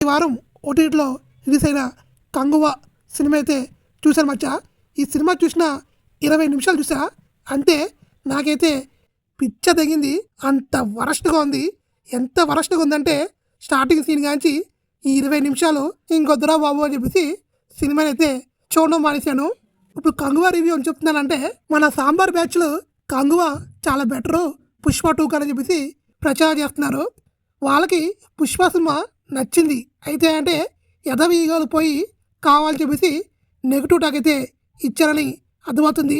ఈ వారం ఓటీటీలో రిలీజ్ అయిన కంగువా సినిమా అయితే చూశాను మచ్చా. ఈ సినిమా చూసిన 20 నిమిషాలు చూసా, అంతే నాకైతే పిచ్చ తెగింది. అంత వరస్ట్గా ఉంది. ఎంత వరస్ట్గా ఉందంటే స్టార్టింగ్ సీన్ కాంచి ఈ 20 నిమిషాలు ఇంకొద్దురా బాబు అని చెప్పేసి సినిమాని అయితే చూడడం మానేశాను. ఇప్పుడు కంగువా రివ్యూ అని చెప్తున్నానంటే, మన సాంబార్ బ్యాచ్లు కంగువా చాలా బెటరు, పుష్ప 2 అని చెప్పేసి ప్రచారం చేస్తున్నారు. వాళ్ళకి పుష్ప సినిమా నచ్చింది అయితే అంటే ఎదవీగాలు పోయి కావాలని చెప్పేసి నెగిటివ్ టాక్ అయితే ఇచ్చారని అర్థమవుతుంది.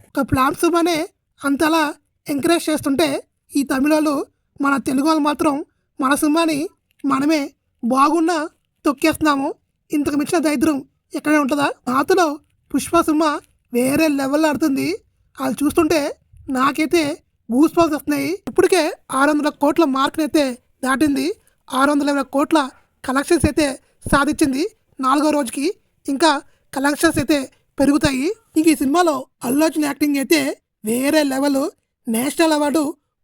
ఒక ప్లాన్ సినిమానే అంతలా ఎంకరేజ్ చేస్తుంటే ఈ తమిళ వాళ్ళు మన తెలుగు వాళ్ళు మాత్రం మన సినిమాని మనమే బాగున్నా తొక్కేస్తున్నాము. ఇంతకు మించిన దరిద్రం ఎక్కడే ఉంటుందా? నాతులో పుష్ప సినిమా వేరే లెవెల్లో ఆడుతుంది. అది చూస్తుంటే నాకైతే గూస్ బాక్స్ వస్తున్నాయి. ఇప్పటికే 600 కోట్ల మార్క్ని అయితే దాటింది. 620 కోట్ల కలెక్షన్స్ అయితే సాధించింది 4వ రోజుకి. ఇంకా కలెక్షన్స్ అయితే పెరుగుతాయి. ఇంక ఈ సినిమాలో అల్లు అర్జున్ యాక్టింగ్ అయితే వేరే లెవెల్. నేషనల్ అవార్డు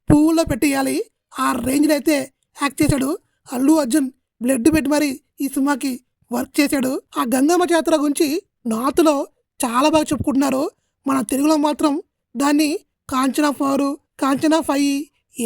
పువ్వులో పెట్టేయాలి, ఆ రేంజ్లో అయితే యాక్ట్ చేశాడు అల్లు అర్జున్. బ్లడ్ పెట్టి మరి ఈ సినిమాకి వర్క్ చేశాడు. ఆ గంగమ్మ జాతర గురించి నార్త్లో చాలా బాగా చెప్పుకుంటున్నారు. మన తెలుగులో మాత్రం దాన్ని కాంచనా 4, కాంచనా 5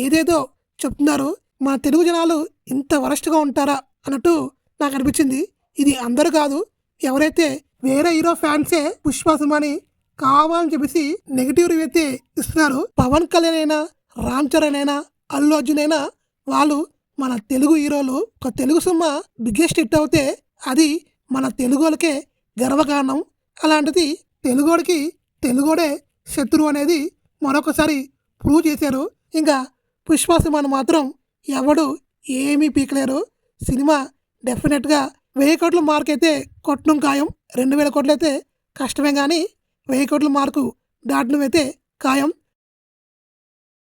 ఏదేదో చెప్తున్నారు. మన తెలుగు జనాలు ఇంత వరస్ట్గా ఉంటారా అన్నట్టు నాకు అనిపించింది. ఇది అందరూ కాదు, ఎవరైతే వేరే హీరో ఫ్యాన్సే పుష్ప సినిమాని కావాలని చెప్పేసి నెగిటివ్ రివ్యూ అయితే ఇస్తున్నారు. పవన్ కళ్యాణ్ అయినా, రామ్ చరణ్ అయినా, అల్లు అర్జున్ అయినా వాళ్ళు మన తెలుగు హీరోలు. ఒక తెలుగు సినిమా బిగ్గెస్ట్ హిట్ అవుతే అది మన తెలుగు వాళ్ళకే గర్వకారణం. అలాంటిది తెలుగోడికి తెలుగోడే శత్రువు అనేది మరొకసారి ప్రూవ్ చేశారు. ఇంకా పుష్ప సినిమాను మాత్రం ఎవడు ఏమీ పీకలేరు. సినిమా డెఫినెట్గా 1000 కోట్ల మార్క్ అయితే కొట్టడం ఖాయం. 2000 కోట్లు అయితే కష్టమే, కానీ 1000 కోట్ల మార్కు దాటడం అయితే ఖాయం.